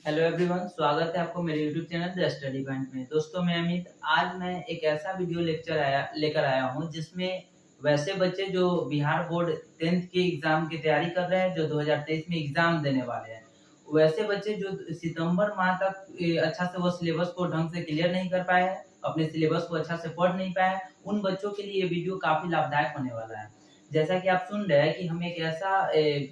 Hello everyone, स्वागत है आपको मेरे YouTube channel the study point में। दोस्तों, मैं अमित आज मैं एक ऐसा वीडियो लेकर आया हूं जिसमें वैसे बच्चे जो बिहार बोर्ड 10th के एग्जाम की तैयारी कर रहे हैं, जो 2023 में एग्जाम देने वाले हैं, वैसे बच्चे जो सितंबर माह तक अच्छा से वो सिलेबस को ढंग से क्लियर नहीं कर पाए हैं, अपने सिलेबस को अच्छा से पढ़ नहीं पाए हैं, उन बच्चों के लिए ये वीडियो काफी लाभदायक होने वाला है। जैसा कि आप सुन रहे हैं कि हम एक ऐसा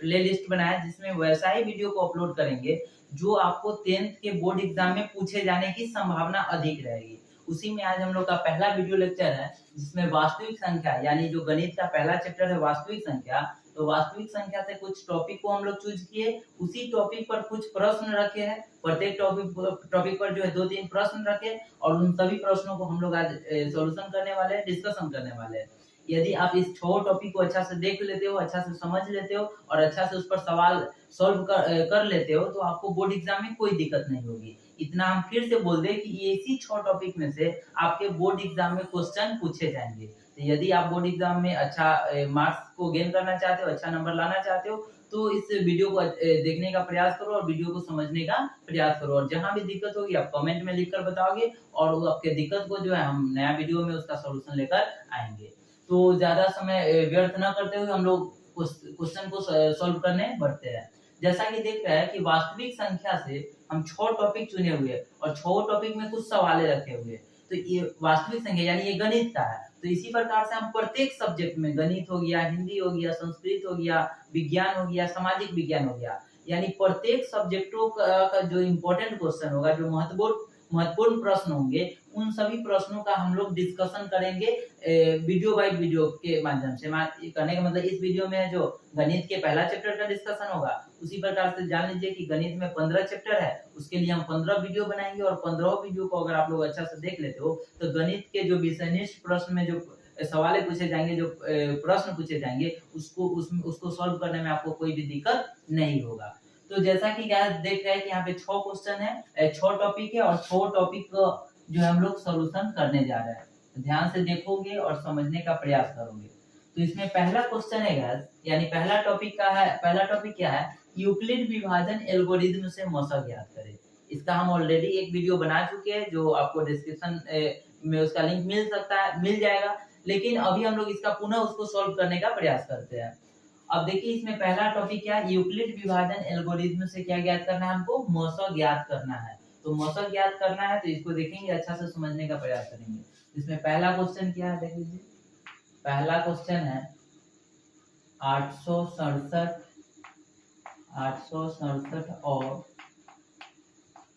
प्ले लिस्ट बनाया है जिसमें वैसा ही वीडियो को अपलोड करेंगे जो आपको 10th के बोर्ड एग्जाम में पूछे जाने की संभावना अधिक रहेगी। उसी में आज हम लोग का पहला वीडियो लेक्चर है जिसमें वास्तविक संख्या यानी जो गणित का पहला चैप्टर है वास्तविक संख्या। तो वास्तविक संख्या से कुछ टॉपिक को हम लोग चूज किए, उसी टॉपिक पर कुछ प्रश्न रखे हैं। प्रत्येक टॉपिक पर जो है 2-3 प्रश्न रखे और उन सभी प्रश्नों को हम लोग आज सॉल्यूशन करने वाले हैं, डिस्कशन करने वाले हैं। यदि आप इस 6 टॉपिक को अच्छा से देख लेते हो, अच्छा से समझ लेते हो और अच्छा से उस पर सवाल सॉल्व कर लेते हो तो आपको बोर्ड एग्जाम में कोई दिक्कत नहीं होगी। इतना हम फिर से बोल दें कि ये इसी 6 टॉपिक में से आपके बोर्ड एग्जाम में क्वेश्चन पूछे जाएंगे। तो यदि आप बोर्ड एग्जाम में अच्छा मार्क्स को गेन करना चाहते हो, अच्छा नंबर लाना चाहते हो, तो इस वीडियो को देखने का प्रयास करो और वीडियो को समझने का प्रयास करो। और जहां भी दिक्कत होगी आप कमेंट में लिखकर बताओगे और वो आपके दिक्कत को जो है हम नया वीडियो में उसका सॉल्यूशन लेकर आएंगे। तो ज्यादा समय व्यर्थ न करते हुए हम लोग क्वेश्चन को सॉल्व करने बढ़ते हैं। जैसा कि देख रहे हैं कि वास्तविक संख्या से हम 6 टॉपिक चुने हुए हैं और 6 टॉपिक में कुछ सवाल रखे हुए हैं। तो ये वास्तविक संख्या यानी ये गणित का है। तो इसी प्रकार से हम प्रत्येक सब्जेक्ट में गणित हो गया, हिंदी हो गया, संस्कृत हो गया, विज्ञान हो गया, सामाजिक विज्ञान हो गया, यानी प्रत्येक सब्जेक्टों का जो इम्पोर्टेंट क्वेश्चन होगा, जो महत्वपूर्ण प्रश्न होंगे, उन सभी प्रश्नों का हम लोग डिस्कशन करेंगे वीडियो बाय वीडियो के माध्यम से। कहने का मतलब इस वीडियो में जो गणित के पहला चैप्टर का डिस्कशन होगा, उसी प्रकार से जान लीजिए कि गणित में 15 चैप्टर है, उसके लिए हम 15 वीडियो बनाएंगे और 15 वीडियो को अगर आप लोग अच्छा से देख लेते हो तो गणित के जो विषयनिष्ठ प्रश्न में जो सवाल पूछे जाएंगे, जो प्रश्न पूछे जाएंगे, उसको सॉल्व करने में आपको कोई भी दिक्कत नहीं होगा। तो जैसा कि गाइस देख रहे हैं कि यहाँ पे 6 क्वेश्चन है, 6 टॉपिक है और 6 टॉपिक जो हम लोग सॉल्यूशन करने जा रहे हैं। तो ध्यान से देखोगे और समझने का प्रयास करोगे। तो इसमें पहला क्वेश्चन है गाइस, यानी पहला टॉपिक क्या है? यूक्लिड विभाजन एल्गोरिथम से मौसा ज्ञात करें। इसका हम ऑलरेडी एक वीडियो बना चुके हैं जो आपको डिस्क्रिप्शन में उसका लिंक मिल जाएगा। लेकिन अभी हम लोग इसका पुनः उसको सॉल्व करने का प्रयास करते हैं। अब देखिए इसमें पहला टॉपिक क्या है? यूक्लिड विभाजन एल्गोरिथम से क्या ज्ञात करना है? हमको मौसा ज्ञात करना है। तो मौसा ज्ञात करना है तो इसको देखेंगे, अच्छा से समझने का प्रयास करेंगे। इसमें पहला क्वेश्चन क्या है, देख लीजिए। पहला क्वेश्चन है 867 और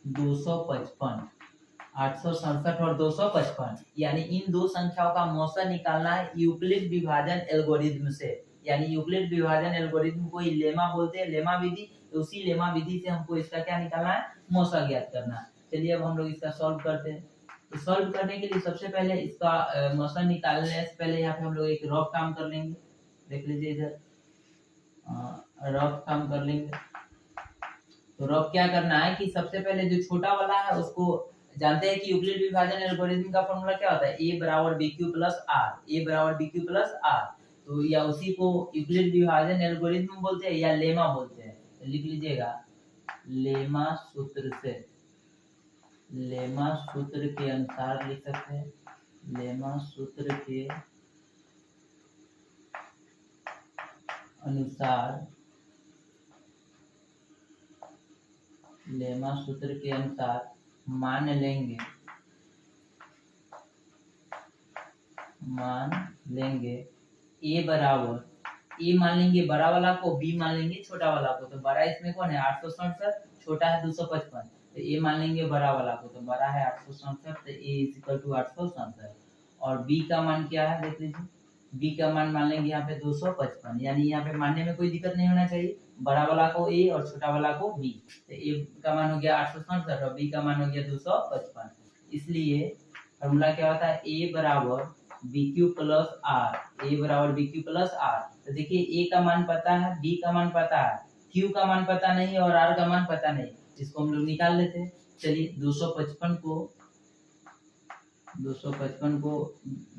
255। 867 और 255 यानी इन दो संख्याओं का मौसा निकालना है यूक्लिड विभाजन एल्गोरिथम से। यानी यूक्लिड विभाजन एल्गोरिथम को लेमा बोलते हैं, लेमा विधि। तो उसी लेमा विधि से हमको इसका क्या निकालना है? मौसा ज्ञात करना है। चलिए अब हम लोग इसका सॉल्व करते हैं। तो सॉल्व करने के लिए सबसे पहले इसका मौसा निकालने से पहले यहाँ पे हम लोग एक रफ काम कर लेंगे। देख लीजिए इधर रफ काम कर लेंगे। तो रफ क्या करना है कि सबसे पहले जो छोटा वाला है उसको जानते हैं कि यूक्लिड विभाजन एल्गोरिथम का फॉर्मूला क्या होता है? a बराबर bq प्लस r। a बराबर bq प्लस r। तो या उसी को यूक्लिड विभाजन एल्गोरिथम बोलते हैं या लेमा बोलते हैं। तो लिख लीजिएगा लेमा सूत्र से, लेमा सूत्र के अनुसार लिख सकते हैं। लेमा सूत्र के अनुसार, लेमा सूत्र के अनुसार मान लेंगे a बराबर, a मान लेंगे बड़ा वाला को, b मान लेंगे छोटा वाला को। तो बड़ा इसमें कौन है? 867, छोटा है 255। तो a मान लेंगे बड़ा वाला को, तो बड़ा है 867, तो a इक्वल टू 867। और b का मान क्या है देख लीजिए। b का मान मान लेंगे यहाँ पे 255, यानी यहाँ पे मानने में कोई दिक्कत नहीं होना चाहिए। बड़ा वाला को a और छोटा वाला को b। तो a का मान हो गया 867 और b का मान हो गया 255। इसलिए फॉर्मूला क्या होता है? a बराबर bq प्लस r। a बराबर bq प्लस r। तो देखिए a का मान पता है, b का मान पता है, q का मान पता नहीं और r का मान पता नहीं। इसको हम लोग निकाल लेते हैं। चलिए 255 को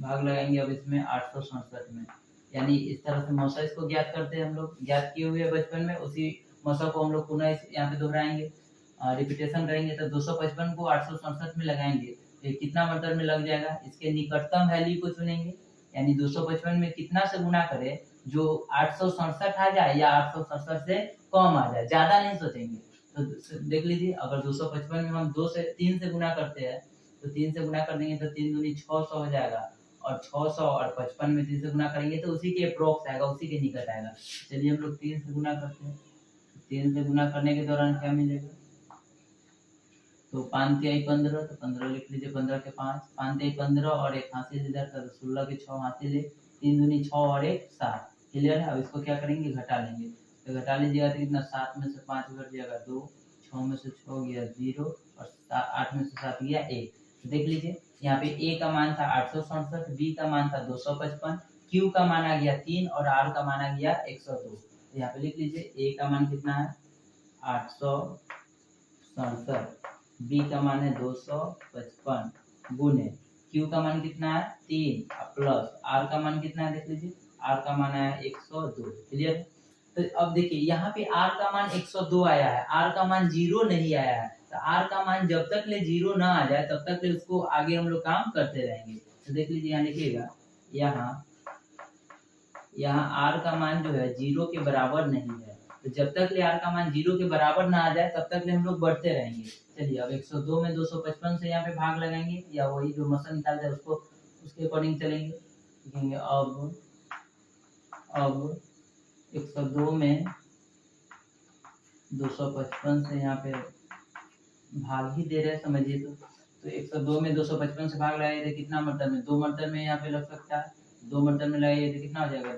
भाग लगाएंगे अब इसमें 867 में, यानी इस तरह से मौसा इसको ज्ञात करते हैं। हम लोग ज्ञात किए हुए बचपन में, उसी मौसा को हम लोग पुनः यहाँ पे दोहराएंगे। रिपीटेशन करेंगे तो 255 को 867 में लगाएंगे तो कितना मर्तबा में लग जाएगा। इसके निकटतम वैल्यू को चुनेंगे, यानी 255 में कितना से गुना करें जो 867 आ जाए या 867 से कम आ जाए, ज्यादा नहीं सोचेंगे। तो देख लीजिए, अगर 255 में हम 3 से गुना करते हैं तो 3 से गुना कर देंगे तो 3 दूनी 600 हो जाएगा, और 600 और 55 में 3 से गुना करेंगे तो उसी के अप्रोक्स आएगा, उसी के निकट आएगा। चलिए हम लोग 3 से गुना करते हैं। 3 से गुना करने के दौरान क्या मिलेगा, तो 5 तिहाई 15, तो 15 लिख लीजिए, 15 के 5, 5 तिहाई 15 और एक हासिल इधर कर, 16 के 6 हासिल है, 3 दूनी 6 और 1 7। क्लियर है। अब इसको क्या करेंगे, घटा लेंगे। तो घटा लीजिएगा तो कितना, 7 में से 5 घट जाएगा 2, 6 में से 6 गया 0 और 8 में से 7 गया 1। तो देख लीजिए यहाँ पे ए का मान था 867, बी का मान था 255, क्यू का मान आ गया 3 और आर का मान आ गया 102। तो यहाँ पे लिख लीजिए ए का मान कितना है 867, बी का मान है 255 गुने क्यू का मान कितना है 3 प्लस आर का मान कितना है, देख लीजिए आर का मान है 102। क्लियर। तो अब देखिए यहाँ पे आर का मान 102 आया है, आर का मान 0 नहीं आया है। तो आर का मान जब तक ले 0 ना आ जाए तब तक ले उसको आगे हम लोग काम करते रहेंगे। तो देख लीजिए यहाँ लिखिएगा, यहाँ आर का मान जो है 0 के बराबर नहीं है। तो जब तक ले आर का मान 0 के बराबर ना आ जाए तब तक ले हम लोग बढ़ते रहेंगे। चलिए अब 102 में 255 से यहाँ पे भाग लगाएंगे, या वही जो मसल निकाल जाए उसको उसके अकॉर्डिंग चलेंगे। लिखेंगे अब 102 में 255 से यहाँ पे भाग ही दे रहे, समझिए। तो 102 में 255 से भाग लगाइए तो कितना मर्तबा में, 2 मर्तबा में यहाँ पे लग सकता है, 2 मर्तबा में लगाइए तो कितना हो जाएगा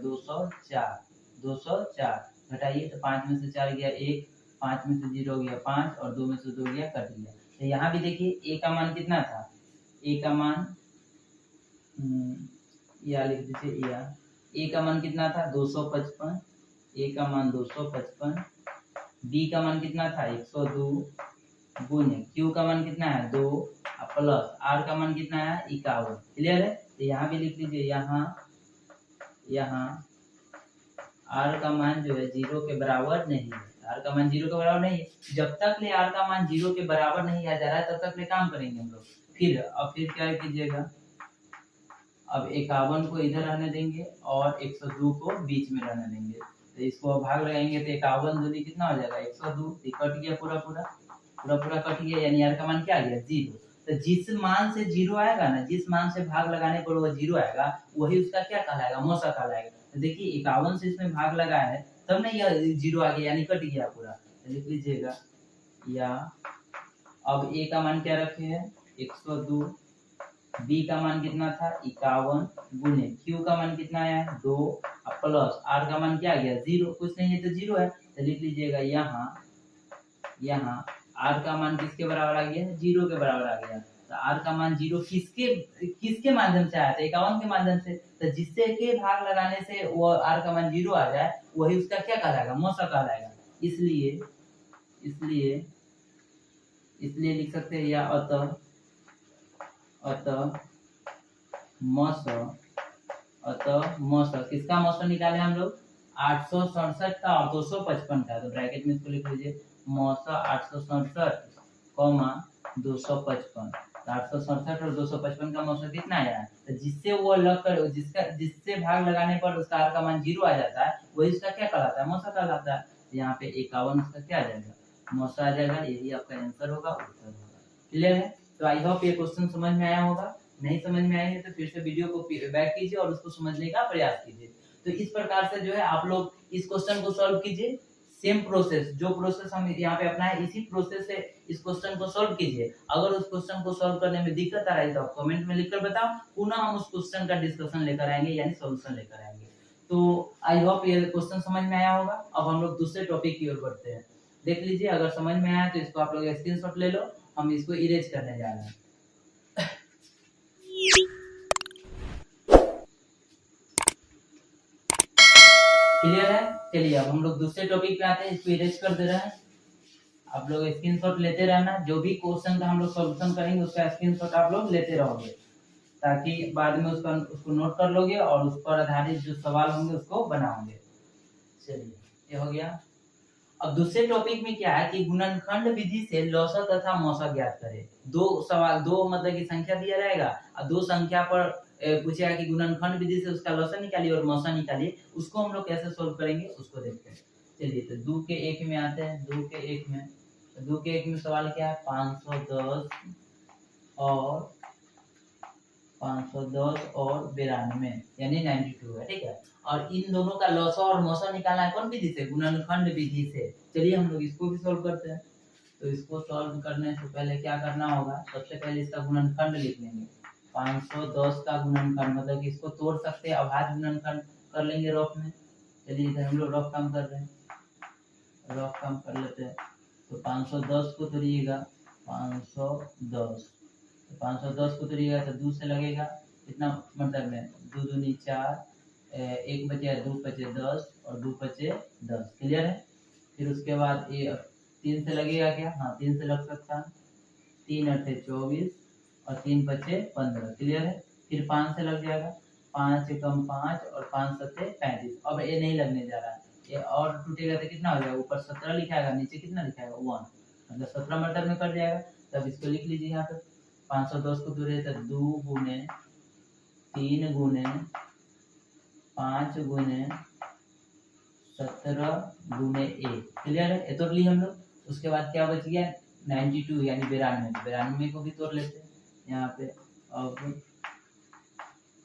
204। घटाइए तो 5 में से 4 गया 1, 5 में से 0 गया 5 और 2 में से 2 गया कट गया। तो यहाँ भी देखिए ए का मान कितना था, ए का मान या लिख दीजिए या ए का मान कितना था 255, ए का मान 255, बी का मान कितना था 102 गुने क्यू का मान कितना है 2 प्लस आर का मान कितना है 51। क्लियर है। तो यहाँ भी लिख लीजिए, यहाँ आर का मान जो है 0 के बराबर नहीं है, आर का मान 0 के बराबर नहीं है। जब तक ले आर का मान 0 के बराबर नहीं आ जा रहा है तब तक ले काम करेंगे हम लोग। फिर क्या कीजिएगा, अब 51 को इधर रहने देंगे और 102 को बीच में रहने देंगे। तो इसको भाग लगाएंगे तो 51 दूनी कितना हो जाएगा 102, कट गया पूरा कट गया, यानी आर का मान क्या आ गया 0। तो जिस मान से 0 आएगा ना, जिस मान से भाग लगाने पर वो 0 आएगा, वही उसका क्या कहलाएगा, मौसा कहलाएगा। तो देखिए 51 से इसमें भाग लगाया है तब ना यह 0 आ गया, यानी कट गया पूरा। तो लिख लीजिएगा, या अब ए का मान क्या रखे हैं 102, बी का मान कितना था 51 गुने क्यू का मान कितना आया 2 प्लस आर का मान क्या आ गया 0, कुछ नहीं है तो 0 है। तो लिख लीजिएगा यहाँ आर का मान किसके बराबर आ गया 0 के बराबर आ गया। तो आर का मान 0 किसके माध्यम से आया था 51 के माध्यम से। तो जिससे के भाग लगाने से वो आर का मान 0 आ जाए वही उसका क्या कहलाएगा, मौसा कहलाएगा। इसलिए लिख सकते हैं, या अतः मौसा किसका मौसा निकाले हम लोग 867 का और 255 का। तो ब्रैकेट में इसको लिख लीजिए, मौसा 867 कॉमा 255। 867 और 255 का मौसा कितना आया है, तो जिससे वो लगकर जिससे भाग लगाने पर उसका आर का मान 0 आ जाता है वही उसका क्या कहलाता है, मौसा कहलाता है। तो यहाँ पे 51 उसका क्या आ जाएगा, मौसा आ जाएगा। यही आपका आंसर होगा, उत्तर होगा। क्लियर है। तो आई होप ये क्वेश्चन समझ में आया होगा। नहीं समझ में आया है तो फिर से वीडियो को बैक कीजिए और उसको समझने का प्रयास कीजिए। तो इस प्रकार से जो है आप लोग इस क्वेश्चन को सॉल्व कीजिए। सेम प्रोसेस, जो प्रोसेस हम यहाँ पे अपनाए इसी प्रोसेस से इस क्वेश्चन को सॉल्व कीजिए। अगर उस क्वेश्चन को सॉल्व करने में दिक्कत आ रही है तो आप कमेंट में लिखकर बताओ, पुनः हम उस क्वेश्चन का डिस्कशन लेकर आएंगे, यानी सॉल्यूशन लेकर आएंगे। तो आई होप ये क्वेश्चन समझ में आया होगा। अब हम लोग दूसरे टॉपिक की ओर बढ़ते हैं। देख लीजिए, अगर समझ में आया तो इसको आप लोग स्क्रीनशॉट ले लो, हम इसको इरेज करने जा रहे हैं। क्लियर है। चलिए अब हम लोग दूसरे टॉपिक पे आते हैं, इसको इरेज कर दे रहे हैं। आप लोग स्क्रीनशॉट लेते रहना, जो भी क्वेश्चन का हम लोग सॉल्यूशन करेंगे उसका स्क्रीनशॉट आप लोग लेते रहोगे, ताकि बाद में उसको नोट कर लोगे और उस पर आधारित जो सवाल होंगे उसको बनाओगे। चलिए ये हो गया। अब दूसरे टॉपिक में क्या है कि गुणनखंड विधि से लौसा तथा मौसा ज्ञात करें। दो सवाल, दो मतलब की संख्या दिया रहेगा और दो संख्या पर पूछेगा कि गुणनखंड विधि से उसका लौसा निकालिए और मौसा निकालिए। उसको हम लोग कैसे सोल्व करेंगे उसको देखते हैं। चलिए तो 2 के 1 में आते हैं। 2 के 1 में, तो 2 के 1 में सवाल क्या है, 510 और 92 यानी 92 है, ठीक है। और इन दोनों का लौसा और मौसा निकालना है कौन विधि से, गुणनखंड विधि से। चलिए हम लोग इसको भी सॉल्व करते हैं। तो इसको सॉल्व करने से पहले क्या करना होगा, सबसे पहले इसका गुणनखंड लिख लेंगे। 510 का गुणनखंड मतलब कि इसको तोड़ सकते हैं, अभाज्य गुणनखंड कर लेंगे रफ में। चलिए इधर हम लोग रफ काम कर रहे हैं, रफ काम कर लेते हैं। तो 510 को तोड़िएगा, 510 तो 510 को तोड़िएगा तो 2 से लगेगा कितना, मतलब में 2 दूनी 4, 1 बचे 2 बचे 10 और 2 बचे 10, क्लियर है। फिर उसके बाद ये 3 से लगेगा क्या, हाँ 3 से लग सकता है, 3 अठे 24 और 3 बचे 15, क्लियर है। फिर 5 से लग जाएगा, 5 कम 5 और 5 सत्ते 35। अब ये नहीं लगने जा रहा है, ये और टूटेगा तो कितना हो जाएगा, ऊपर 17 लिखाएगा नीचे कितना लिखाएगा 1, मतलब 17 मीटर में कट जाएगा। तब इसको लिख लीजिए यहाँ पे 510 को दूर है तो 2 गुने 3 गुने 5 गुने 17 गुने 1, क्लियर है। ये तोड़ लिए हम लोग। उसके बाद क्या बच गया 92 यानी 92 को भी तोड़ लेते हैं यहाँ पे। अब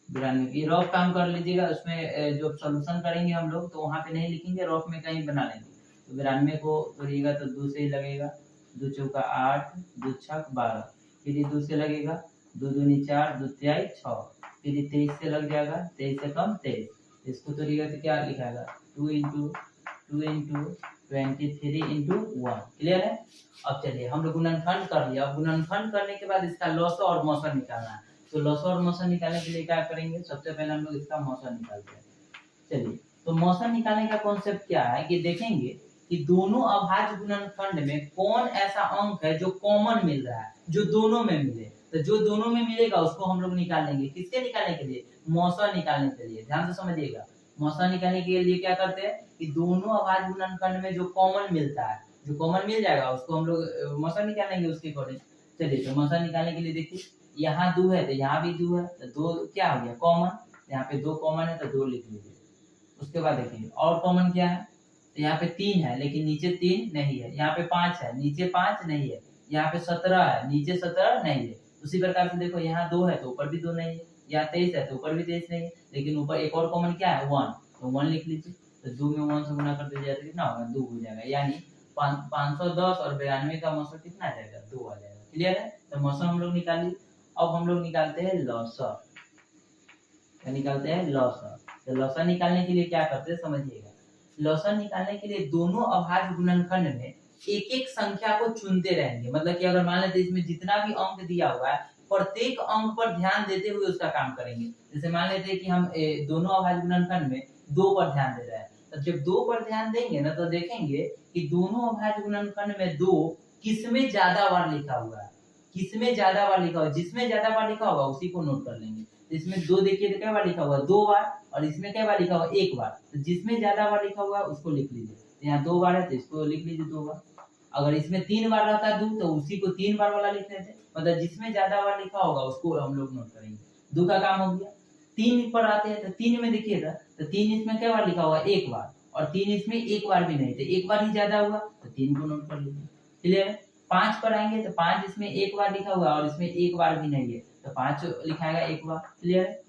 92 की रफ काम कर लीजिएगा, उसमें जो सॉल्यूशन करेंगे हम लोग तो वहाँ पे नहीं लिखेंगे, रफ में कहीं बना लेंगे। तो 92 को तोड़िएगा तो 2 से ही लगेगा, 2 चौका 8, 2 छक 12, फिर ये 2 से लगेगा, 2 दूनी 4, 2 तिहाई 6, फिर ये 23 से लग जाएगा, 23 से कम 23। इसको तोड़िएगा तो क्या लिखाएगा 2 इंटू 23 इंटू 1, क्लियर है। अब चलिए हम लोग गुणनखंड कर लिया। अब गुणनखंड करने के बाद इसका लौसा और मौसा निकालना है। तो लौसा और मौसा निकालने के लिए क्या करेंगे, सबसे पहले हम लोग इसका मौसा निकालते हैं। चलिए तो मौसा निकालने का कॉन्सेप्ट क्या है कि देखेंगे कि दोनों अभाज्य गुणनखंड में कौन ऐसा अंक है जो कॉमन मिल रहा है, जो दोनों में मिले। तो जो दोनों में मिलेगा उसको हम लोग निकालेंगे, किसके निकालने के लिए, मौसा निकालने के लिए। ध्यान से समझिएगा, मौसा निकालने के लिए क्या करते हैं कि दोनों अभाज्य गुणनखंड में जो कॉमन मिलता है, जो कॉमन मिल जाएगा उसको हम लोग मौसा निकालेंगे उसके अकॉर्डिंग। चलिए तो मौसा निकालने के लिए देखिए, यहाँ 2 है तो यहाँ भी 2 है, तो 2 क्या हो गया कॉमन, यहाँ पे 2 कॉमन है तो 2 लिख लीजिए। उसके बाद देखिए और कॉमन क्या है, तो यहाँ पे 3 है लेकिन नीचे 3 नहीं है, यहाँ पे 5 है नीचे 5 नहीं है, यहाँ पे 17 है नीचे 17 नहीं है। उसी प्रकार से देखो यहाँ 2 है तो ऊपर भी 2 नहीं है, यहाँ 23 है तो ऊपर भी 23 नहीं है, लेकिन ऊपर एक और कॉमन क्या है 1, तो 1 लिख लीजिए। तो 2 में 1 से गुना कर दीजिए तो कितना होगा 2 हो जाएगा, यानी 510 और 92 का मौसा कितना आ जाएगा 2 आ जाएगा, क्लियर है। तो मौसा हम लोग निकाल लिए। अब हम लोग निकालते हैं लौसा, निकालते हैं लौसा। तो लौसा निकालने के लिए क्या करते हैं समझिएगा, लौसा निकालने के लिए दोनों अभाज्य गुणनखंड में एक एक संख्या को चुनते रहेंगे। मतलब कि अगर मान लेते इसमें जितना भी अंक दिया हुआ है प्रत्येक अंक पर ध्यान देते हुए उसका काम करेंगे। जैसे मान लेते हैं कि हम दोनों अभाज्य गुणनखंड में 2 पर ध्यान दे रहे हैं, तो जब 2 पर ध्यान देंगे ना तो देखेंगे कि दोनों अभाज्य गुणनखंड में 2 किसमें ज्यादा बार लिखा हुआ है, किसमें ज्यादा बार लिखा हुआ है, जिसमें ज्यादा बार लिखा होगा उसी को नोट कर लेंगे। तो इसमें 2 देखिए तो क्या बार लिखा हुआ है 2 बार, और इसमें क्या बार लिखा हुआ है 1 बार, तो जिसमें ज्यादा बार लिखा हुआ है उसको लिख लीजिए। तो यहाँ 2 बार है तो इसको लिख लीजिए 2 बार। अगर इसमें 3 बार रहता है 2 तो उसी को 3 बार वाला लिख लेते, मतलब जिसमें ज्यादा बार लिखा होगा उसको हम लोग नोट करेंगे। 2 का काम हो गया। 3 पर आते हैं तो 3 में देखिएगा तो 3 इसमें क्या बार लिखा हुआ है 1 बार, और 3 इसमें 1 बार भी नहीं, तो 1 बार ही ज्यादा हुआ तो 3 को नोट कर लीजिए, क्लियर है। 5 पर आएंगे तो 5 इसमें 1 बार लिखा हुआ है और इसमें 1 बार भी नहीं है, तो 5 लिखाएगा 1 बार, क्लियर है।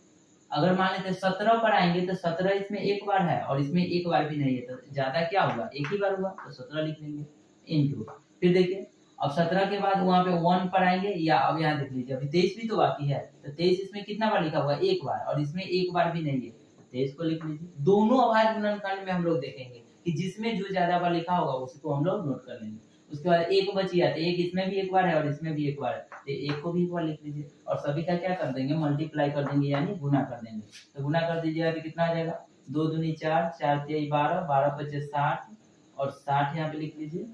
अगर मान लेते 17 पर आएंगे तो 17 इसमें 1 बार है और इसमें 1 बार भी नहीं है, तो ज्यादा क्या होगा 1 ही बार हुआ, तो 17 लिख लेंगे इनटू। फिर देखिए अब 17 के बाद वहां पे 1 पर आएंगे, या अब यहाँ देख लीजिए अभी 23 भी तो बाकी है, तो 23 इसमें कितना बार लिखा हुआ है 1 बार, और इसमें 1 बार भी नहीं है, तो 23 को लिख लीजिए। दोनों अभाज्य गुणनखंड में हम लोग देखेंगे कि जिसमें जो ज्यादा बार लिखा होगा उसको हम लोग नोट कर लेंगे। उसके बाद 1 बच गया, तो 1 इसमें भी 1 बार है और इसमें भी 1 बार है, तो 1 को भी 1 बार लिख लीजिए, और सभी का क्या कर देंगे मल्टीप्लाई कर देंगे यानी गुना कर देंगे। तो गुना कर दीजिएगा तो कितना आ जाएगा 2 दूनी 4, 4 तिहाई 12, 12 पचे 60 और 60 यहाँ पे लिख लीजिए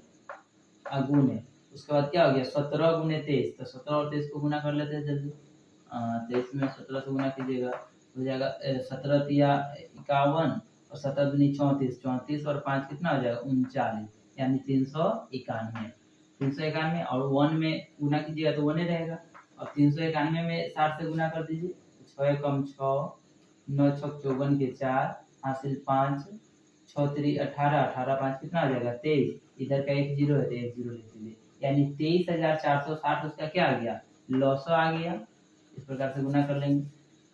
गुने। उसके बाद क्या हो गया 17 गुने 23, तो 17 और 23 को गुना कर लेते हैं जल्दी। 23 में 17 से गुना कीजिएगा हो जाएगा 17 तिया 51 और 17 दूनी 34, 34 और 5 कितना हो जाएगा 39, यानी 391। 391 और 1 में गुना कीजिएगा तो 1 ही रहेगा। अब 391 में 60 से गुना कर दीजिए, 6 कम 6, 9 छक 54 के 4, हासिल 5, 6 3 18, 18 5 कितना आ जाएगा 23। इधर का 1 0 है तो 1 0 लिख दीजिए, यानी 23,460 उसका क्या आ गया, लॉस आ गया। इस प्रकार से गुना कर लेंगे,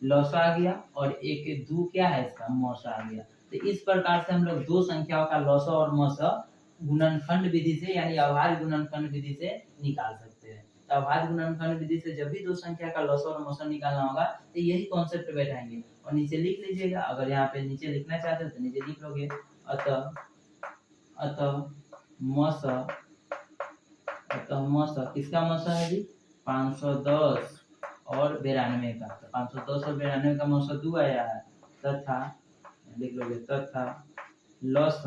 लॉस आ गया और एक 2 क्या है इसका मौसा आ गया। तो इस प्रकार से हम लोग दो संख्याओं का लॉस और मौसा गुणनखंड विधि से यानी अभाज्य गुणनखंड विधि से निकाल सकते हैं। तो अभाज्य गुणनखंड विधि से जब भी दो संख्या का लॉस और मौसा निकालना होगा तो यही कॉन्सेप्ट बैठाएंगे और नीचे लिख लीजिएगा। अगर यहाँ पे नीचे लिखना चाहते हो तो नीचे लिख लोगे, अतः मौसा किसका मौसा है जी, 510 और 92 का। तो 510 और 92 का मौसा 2 आया है, तथा लिख लोगे तथा लॉस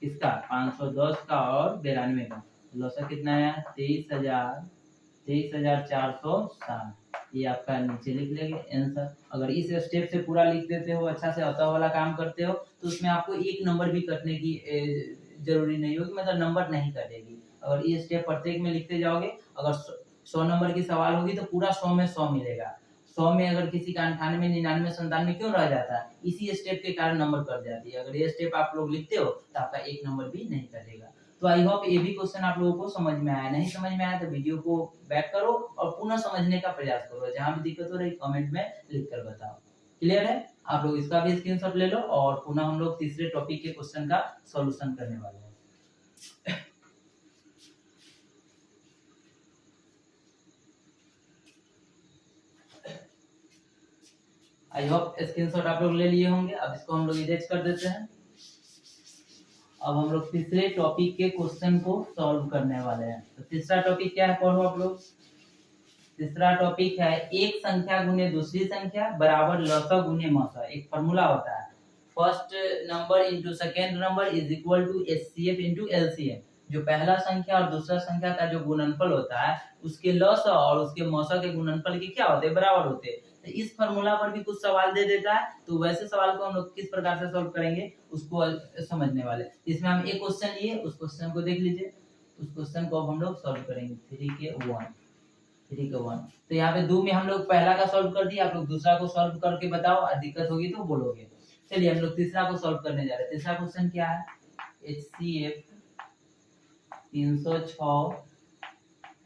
किसका 510 का और 92 का। लॉस कितना आया 23,460। ये आपका नीचे लिख लेंगे आंसर। अगर इस स्टेप से पूरा लिख देते हो, अच्छा से अतः वाला काम करते हो, तो उसमें आपको एक नंबर भी कटने की जरूरी नहीं होगी, मतलब नंबर नहीं कटेगी। अगर ये स्टेप प्रत्येक में लिखते जाओगे, अगर 100 नंबर की सवाल होगी तो पूरा 100 में 100 मिलेगा। 100 में अगर किसी का 98, 99, 97 क्यों रह जाता है, इसी स्टेप के कारण नंबर कट जाती है। अगर ये स्टेप आप लोग लिखते हो तो आपका एक नंबर भी नहीं कटेगा। तो आई होप ये भी क्वेश्चन आप लोगों को समझ में आया। नहीं समझ में आया तो वीडियो को बैक करो और पुनः समझने का प्रयास करो। जहां भी दिक्कत हो रही कमेंट में लिख कर बताओ। क्लियर है? आप लोग इसका भी स्क्रीनशॉट ले लो और पुनः हम लोग तीसरे टॉपिक के क्वेश्चन का सॉल्यूशन करने वाले हैं। आई होप स्क्रीनशॉट आप लोग ले लिए होंगे। अब इसको हम लोग इरेज कर देते हैं। अब हम लोग तीसरे टॉपिक के क्वेश्चन को सॉल्व करने वाले हैं। तो तीसरा टॉपिक क्या है, पढ़ो आप लोग। तीसरा टॉपिक है एक संख्या गुने दूसरी संख्या बराबर लसा गुने मौसा। एक फॉर्मूला होता है, first number into second number is equal to HCF into LCM. जो पहला संख्या और दूसरा संख्या का जो गुणनफल होता है उसके लसा और उसके मौसा के गुणनफल के क्या होते हैं, बराबर होते हैं। तो इस फॉर्मूला पर भी कुछ सवाल दे देता है, तो वैसे सवाल को हम लोग किस प्रकार से सॉल्व करेंगे उसको समझने वाले। इसमें हम एक क्वेश्चन लिए, उस क्वेश्चन को देख लीजिए। उस क्वेश्चन को हम लोग सॉल्व करेंगे 3 के 1। तो यहाँ पे 2 में हम लोग पहला का सॉल्व कर दिया, आप लोग दूसरा को सॉल्व करके बताओ, और दिक्कत होगी तो बोलोगे। चलिए हम लोग तीसरा को सॉल्व करने जा रहे हैं। तीसरा क्वेश्चन क्या है, HCF 306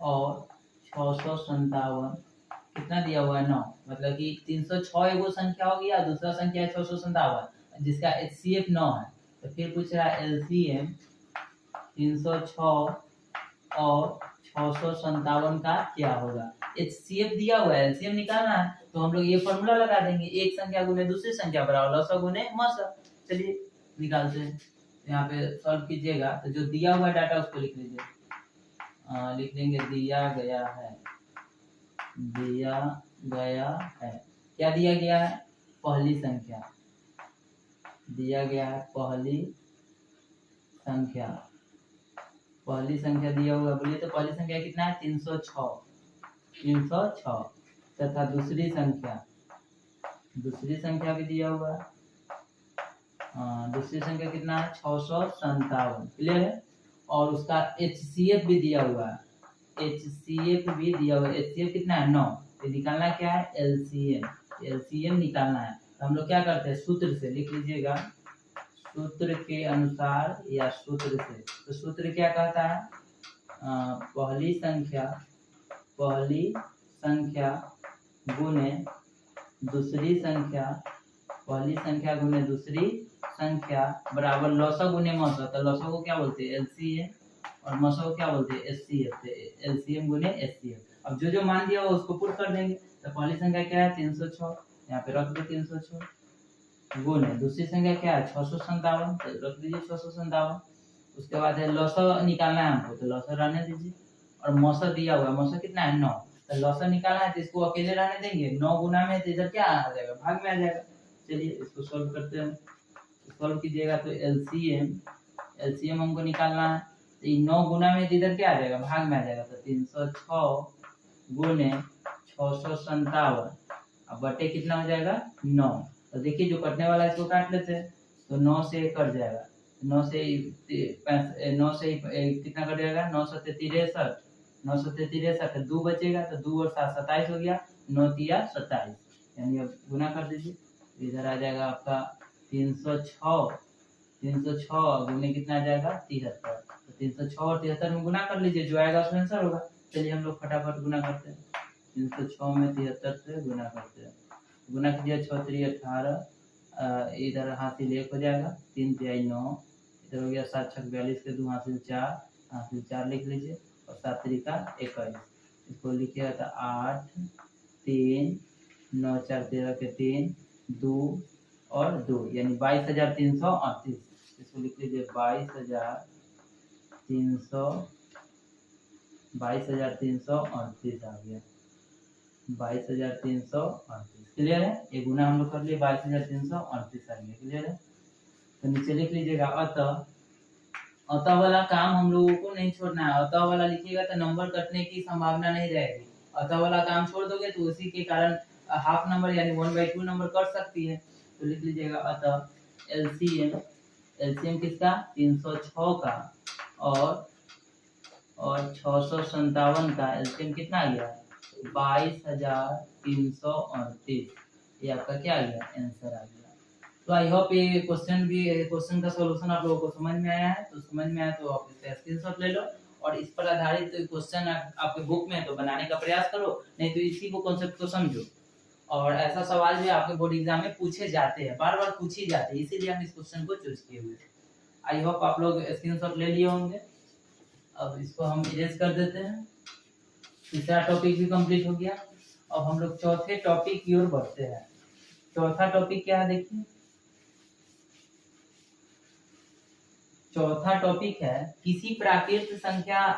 और 657 कितना दिया हुआ है 9, मतलब कि 306 एगो संख्या हो गया, दूसरा संख्या है 657 जिसका HCF 9 है। तो फिर पूछ रहा है LCM 306 और 657 का क्या होगा। HCF दिया हुआ है, LCM निकालना है, तो हम लोग ये फॉर्मूला लगा देंगे, एक संख्या गुने दूसरी संख्या बराबर लसा गुने मौसा। चलिए निकालते हैं। यहाँ पे सॉल्व कीजिएगा, तो जो दिया हुआ डाटा उसको लिख लीजिए। लिख देंगे दिया गया है क्या दिया गया है, पहली संख्या दिया गया है, पहली संख्या दिया हुआ, बोलिए तो पहली संख्या कितना है 306 तथा दूसरी संख्या भी दिया हुआ है, दूसरी संख्या कितना है 657। क्लियर है? और उसका HCF भी दिया हुआ है, HCF कितना है 9। तो निकालना क्या है LCM निकालना है। तो हम लोग क्या करते हैं, सूत्र से लिख लीजिएगा, सूत्र के अनुसार या सूत्र से। तो सूत्र क्या कहता है, पहली गुने दूसरी संख्या बराबर लसा गुने मौसा। तो लसा को क्या बोलते हैं LCM और मौसा को क्या बोलते हैं HCF। LCM गुने HCF। अब जो मान दिया हो उसको पुट कर देंगे। तो पहली संख्या क्या है 306, यहाँ पे रख दो 306, गुने दूसरी संख्या क्या है 657, तो रख दीजिए 657। उसके बाद है लसा निकालना है हमको, तो लसा रहने दीजिए। और मौसा दिया हुआ है, मौसा कितना है 9, तो लसा निकालना है तो इसको अकेले रहने देंगे। 9 गुना में तो इधर क्या आ जाएगा, भाग में आ जाएगा। चलिए इसको सॉल्व करते हैं। सॉल्व कीजिएगा तो LCM हमको निकालना है, तो 9 गुना में इधर क्या आ जाएगा, भाग में आ जाएगा। तो 306 गुने 657 अब बटे कितना हो जाएगा 9। तो देखिए जो कटने वाला है इसको काट लेते हैं, तो 9 से कट जाएगा। 9 से 9 से कितना कटेगा 963, 963 2 बचेगा तो 2 और 7 27 हो गया, 9 तिया 27, यानी अब गुना कर दीजिए, इधर आ जाएगा आपका 306, 306 गुने कितना आ जाएगा 73, तो 306 और 73 में गुना कर लीजिए, जो आएगा उसमें आंसर होगा। चलिए हम लोग फटाफट गुना करते हैं, 306 में 73 से गुना करते हैं, गुना कीजिए 6 3 18, इधर हासिल 1 हो जाएगा, 3 तिहाई 9, इधर हो गया 7 6 42 के 2 हासिल 4 लिख लीजिए, और 7 3 21, इसको लिखिएगा तो 8 3 9 4 13 के 3 2 और 2, यानी 22,338, इसको लिख लीजिए 22,338 आ गया, 22,338, क्लियर है। ये गुना हम लोग कर लिए, 22,338 आ गया, क्लियर है। तो नीचे लिख लीजिएगा अतः, अतः वाला काम हम लोगों को नहीं छोड़ना है, अतः वाला लिखिएगा तो नंबर कटने की संभावना नहीं रहेगी, अतः वाला काम छोड़ दोगे तो उसी के कारण हाफ नंबर यानी 1/2 नंबर कट सकती है। तो लिख लीजिएगा अतः एलसीएम, एलसीएम किसका 306 का और 657 का एलसीएम कितना आ गया 22,338, ये आपका क्या आ गया आंसर आ गया। तो आई होप ये क्वेश्चन का सॉल्यूशन आप लोगों को समझ में आया है, तो समझ में आया तो आप इसका स्क्रीनशॉट ले लो और इस पर आधारित क्वेश्चन आपके बुक में तो बनाने का प्रयास करो, नहीं तो इसी को कॉन्सेप्ट को समझो। और ऐसा सवाल भी आपके बोर्ड एग्जाम में पूछे जाते हैं, बार बार पूछे जाते हैं, इसीलिए हम इस क्वेश्चन को चूज किए हुए। आई होप आप लोग स्क्रीनशॉट ले लिए होंगे। अब इसको हम इरेज कर देते हैं, तीसरा टॉपिक भी कंप्लीट हो गया। अब हम लोग चौथे टॉपिक की ओर बढ़ते हैं। चौथा टॉपिक क्या है देखिए, चौथा टॉपिक है किसी प्राकृत संख्या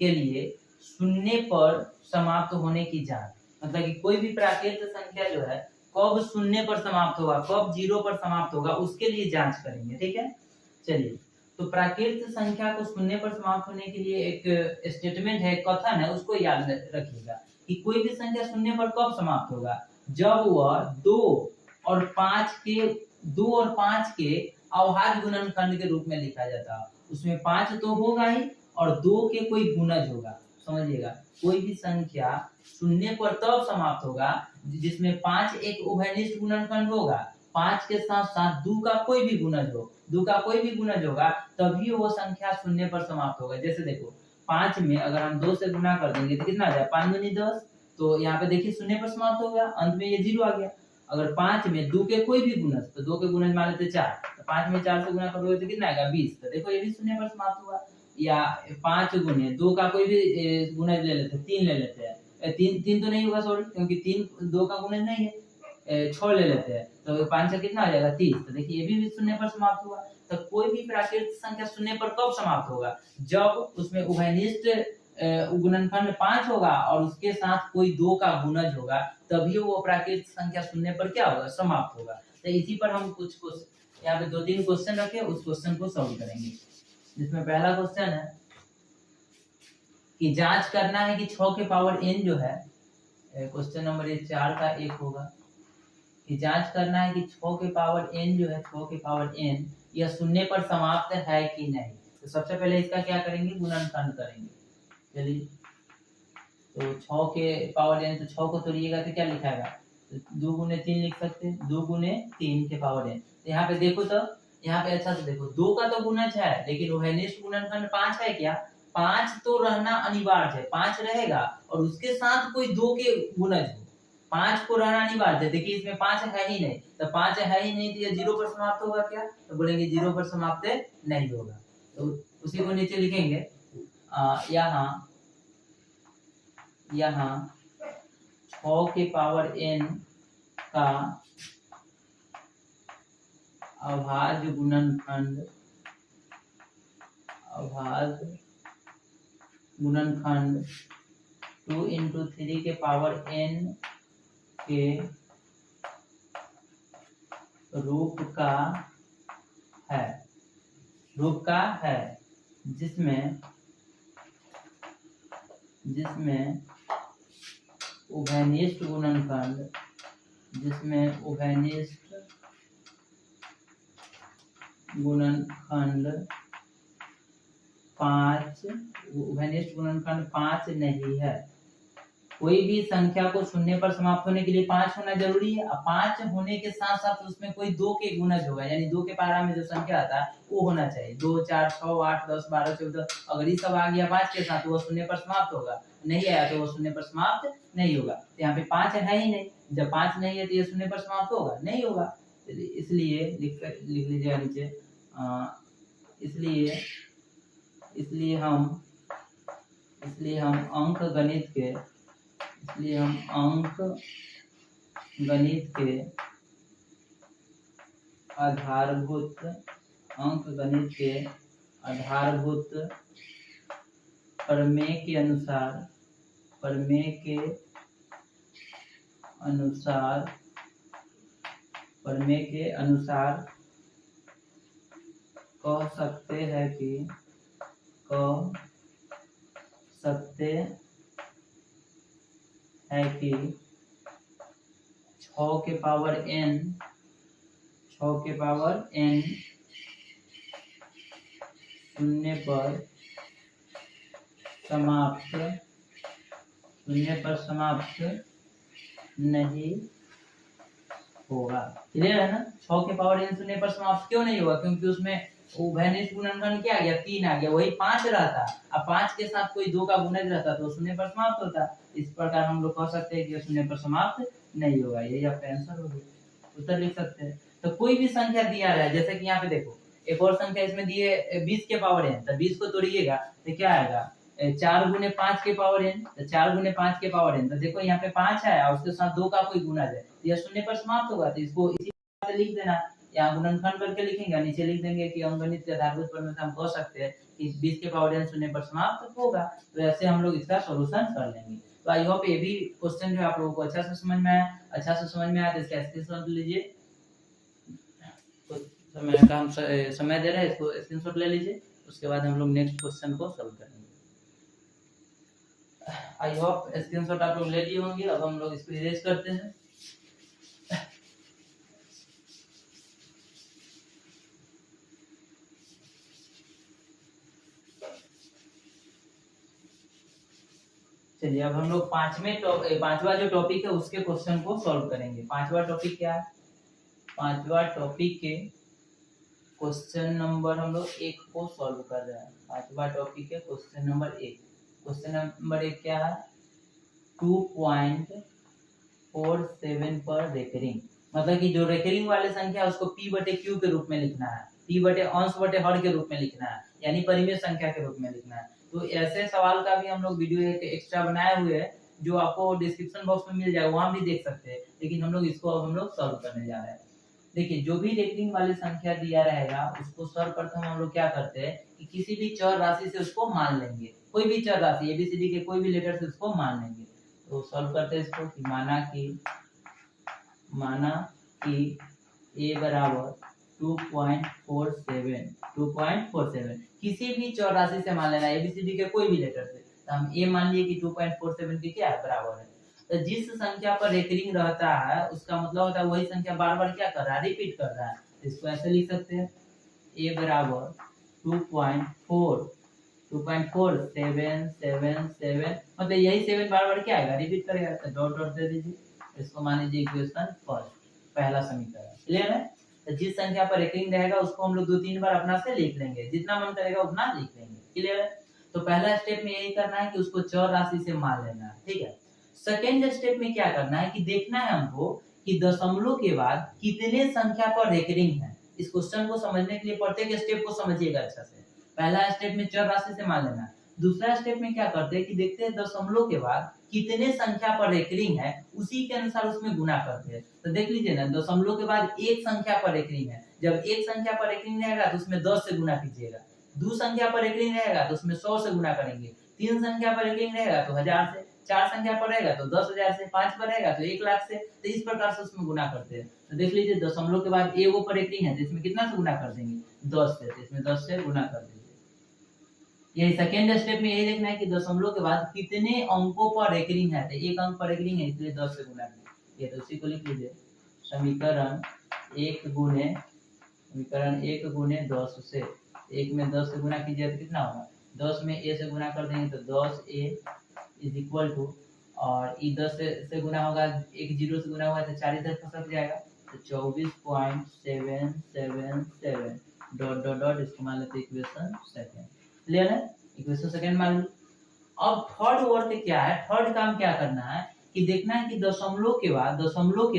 के लिए शून्य पर समाप्त होने की जांच, मतलब कि कोई भी प्राकृत संख्या जो है कब शून्य पर समाप्त होगा, कब 0 पर समाप्त होगा, उसके लिए जांच करेंगे, ठीक है। चलिए, तो प्राकृत संख्या को शून्य पर समाप्त होने के लिए एक स्टेटमेंट है, कथन है, उसको याद रखिएगा कि कोई भी संख्या शून्य पर कब समाप्त होगा, जब वह 2 और 5 के अवभाज्य गुणनखंड के रूप में लिखा जाता है। उसमें 5 तो होगा ही और 2 के कोई गुणज होगा, समझिएगा। कोई भी संख्या शून्य पर तब समाप्त होगा जिसमें 5 एक उभयनिष्ठ गुणनखंड होगा, 5 के साथ साथ 2 का कोई भी गुणज हो, 2 का कोई भी गुणज होगा, तभी वो संख्या शून्य पर समाप्त होगा। जैसे देखो 5 में अगर हम 2 से गुना कर देंगे तो कितना आ जाए 5 दूनी 10, तो यहाँ पे देखिए शून्य पर समाप्त हो गया, अंत में ये 0 आ गया। अगर 5 में 2 के कोई भी गुणज, तो 2 के गुणज मान लेते 4, तो 5 में 4 से गुना करोगे तो कितना आएगा 20, तो देखो ये भी शून्य पर समाप्त हुआ। या 5 गुने 2 का कोई भी गुणज ले लेते, 3 ले लेते हैं, 3 तो नहीं होगा सॉरी, क्योंकि 3 2 का गुणज नहीं है, 6 ले लेते हैं, तो 5 से कितना आ जाएगा 30, तो देखिए ये भी शून्य पर समाप्त हुआ। तो कोई भी प्राकृत संख्या शून्य पर कब समाप्त होगा, जब उसमें उभयनिष्ठ गुणनखंड 5 होगा और उसके साथ कोई 2 का गुणज होगा, तभी वो प्राकृत संख्या शून्य पर क्या होगा समाप्त होगा। तो इसी पर हम कुछ यहाँ पे 2-3 क्वेश्चन रखे, उस क्वेश्चन को सॉल्व करेंगे। जिसमें पहला क्वेश्चन है कि जांच करना है कि 6 के पावर n जो है, क्वेश्चन नंबर 4 का 1 होगा, कि जांच करना है कि 6 के पावर n जो है, 6 के पावर n यह शून्य पर समाप्त है कि नहीं। तो सबसे पहले इसका क्या करेंगे, गुणनखंड करेंगे। चलिए, तो 6 के पावर n, तो 6 को तोड़िएगा तो क्या लिखाएगा, तो 2 गुने 3 लिख सकते हैं, 2 गुने 3 के पावर n। तो यहाँ पे देखो, तो यहाँ पे अच्छा से देखो, 2 का तो गुणज है, लेकिन उभयनिष्ठ गुणनखंड 5 है क्या, 5 तो रहना अनिवार्य है, 5 रहेगा और उसके साथ कोई 2 के गुणज हो, 5 को रहना अनिवार्य है। देखिए इसमें 5 है ही नहीं, तो 5 है ही नहीं तो ये 0 पर समाप्त होगा क्या, तो बोलेंगे 0 पर समाप्त नहीं होगा। तो उसी को नीचे लिखेंगे, यहाँ 6 के पावर n का अभाज्य गुणनखंड 2 into 3 के पावर n के रूप का है, जिसमें उभयनिष्ठ गुणनखंड 5 उभयनिष्ठ गुणनखंड 5 नहीं है। कोई भी संख्या को शून्य पर समाप्त होने के लिए 5 होना जरूरी है। अब 5 होने के साथ साथ उसमें कोई 2 के गुणज होगा, यानी 2 के पारा में जो संख्या आता है वो होना चाहिए। 2 4 6 8 10 12 14, अगर ये सब आ गया 5 के साथ तो वो शून्य पर समाप्त होगा, नहीं आया तो वो शून्य पर समाप्त नहीं होगा। तो यहाँ पे 5 है ही नहीं, जब 5 नहीं है तो ये शून्य पर समाप्त होगा नहीं होगा। इसलिए लिख लीजिएगा नीचे, इसलिए हम अंक गणित के आधारभूत प्रमेय के अनुसार कह सकते हैं कि 6 के पावर n शून्य पर समाप्त नहीं होगा। क्लियर है ना? 6 के पावर n शून्य पर समाप्त क्यों नहीं होगा? क्योंकि उसमें उभयनिष्ठ गुणनखंड क्या आ गया? 3 आ गया, वही 5 रहता। अब 5 के साथ कोई 2 का गुणज रहता तो शून्य पर समाप्त होता। इस प्रकार हम लोग कह सकते हैं कि शून्य पर समाप्त नहीं होगा। यही आपका आंसर हो गया, उत्तर लिख सकते हैं। तो कोई भी संख्या दिया रहा है, जैसे कि यहाँ पे देखो एक और संख्या इसमें दी है 20 के पावर n, तो 20 को तोड़िएगा तो क्या आएगा? 4 गुने 5 के पावर n, तो 4 गुने 5 के पावर n, तो देखो यहाँ पे 5 है और उसके साथ 2 का कोई गुणज है, यह शून्य पर समाप्त होगा। तो इसको इसी तरह से लिख देना, यहाँ गुणनखंड करके लिखेंगे, नीचे लिख देंगे कि अंकगणित के आधारभूत प्रमेय से हम कह सकते हैं कि 20 के पावर n शून्य पर समाप्त होगा। तो ऐसे हम लोग इसका सॉल्यूशन कर लेंगे। तो आई होप ये भी क्वेश्चन जो आप लोगों को अच्छा से समझ में आया तो इसका स्क्रीनशॉट लीजिए। तो समय दे रहे हैं, इसको स्क्रीनशॉट ले लीजिए, उसके बाद हम लोग नेक्स्ट क्वेश्चन को सॉल्व करेंगे। आई होप स्क्रीनशॉट आप लोग ले लिए होंगे। अब हम लोग इसको इरेज करते हैं। चलिए अब हम लोग पांचवा जो टॉपिक है उसके क्वेश्चन को सॉल्व करेंगे। पांचवा टॉपिक क्या है? पांचवा टॉपिक के क्वेश्चन नंबर हम लोग 1 को सॉल्व कर रहे हैं। पांचवा टॉपिक है क्वेश्चन नंबर 1। क्वेश्चन नंबर 1 क्या है? 2.47 पर रेकरिंग, मतलब कि जो रेकरिंग वाले संख्या उसको p/q के रूप में लिखना है, p/अंश/हर के रूप में लिखना है, यानी परिमेय संख्या के रूप में लिखना है। तो ऐसे सवाल का भी हम लोग वीडियो एक एक्स्ट्रा बनाए हुए हैं, जो आपको डिस्क्रिप्शन बॉक्स में मिल जाएगा, वहां भी देख सकते हैं। लेकिन हम लोग इसको अब हम लोग सॉल्व करने जा रहे हैं। देखिए, जो भी रेकरिंग वाली संख्या दिया रहेगा उसको सर्वप्रथम हम लोग क्या करते हैं कि किसी भी चर राशि से उसको मान लेंगे। कोई भी चर राशि ABCD के कोई भी लेटर से उसको मान लेंगे। तो सॉल्व करते हैं इसको कि माना कि a बराबर 2.47 किसी भी चर राशि से मान लेना, ABCD के कोई भी लेटर से। तो हम a मान लिए कि 2.47 के क्या है? बराबर है। तो जिस संख्या पर रेकरिंग रहता है उसका मतलब होता है वही संख्या बार बार क्या कर रहा है? रिपीट कर रहा है। तो इसको ऐसे लिख सकते हैं, a बराबर 2.47, मतलब यही 7 बार बार क्या आएगा? रिपीट करेगा। तो डॉट डॉट दे दीजिए, इसको मान लीजिए इक्वेशन फर्स्ट, पहला समीकरण। क्लियर है? तो जिस संख्या पर रेकरिंग रहेगा उसको हम लोग 2-3 बार अपना से लिख लेंगे, जितना मन करेगा उतना लिख लेंगे। क्लियर है? तो पहला स्टेप में यही करना है कि उसको चर राशि से मान लेना है। ठीक है। सेकेंड स्टेप में क्या करना है कि देखना है हमको कि दशमलव के बाद कितने संख्या पर रेकरिंग है। इस क्वेश्चन को समझने के लिए प्रत्येक स्टेप को समझिएगा अच्छा से। पहला स्टेप में चर राशि से मान लेना। दूसरा स्टेप में क्या करते हैं कि देखते हैं दशमलव के बाद कितने संख्या पर रेकरिंग है, उसी के अनुसार उसमें गुना करते हैं। तो देख लीजिए ना, दशमलव के बाद एक संख्या पर रेकरिंग है, जब एक संख्या पर रेकरिंग रहेगा तो उसमें 10 से गुना कीजिएगा। 2 संख्या पर रेकरिंग रहेगा तो उसमें 100 से गुना करेंगे। 3 संख्या पर रेकरिंग रहेगा तो 1000 से, 4 संख्या पर रहेगा तो 10,000 से, 5 पर रहेगा तो 1 लाख से। तो इस प्रकार से उसमें गुना करते हैं। तो देख लीजिए, दशमलव के बाद ए वो पर रेकरिंग है तो इसमें कितना से गुना कर देंगे? 10 से। तो इसमें 10 से गुना कर देंगे। यही सेकेंड स्टेप में यही देखना है कि दशमलव के बाद कितने अंकों पर रेकरिंग है। तो एक अंक पर रेकरिंग है इसलिए 10 से गुना कीजिए। तो उसी को लिख लीजिए, समीकरण 1 गुने समीकरण 1 गुने 10 से, 1 में 10 से गुना कीजिए तो कितना होगा, 10 में a से गुना कर देंगे तो 10a इज इक्वल टू, और ई 10 से गुना होगा, एक जीरो से गुना होगा तो 4 इधर फंस जाएगा, तो 24.777 डॉट डॉट डॉट, इसको मान लेते इक्वेशन सेकंड। क्लियर है, इक्वेशन सेकंड मान लो। अब थर्ड वर्क क्या है, थर्ड काम क्या करना है कि देखना है कि दशमलव के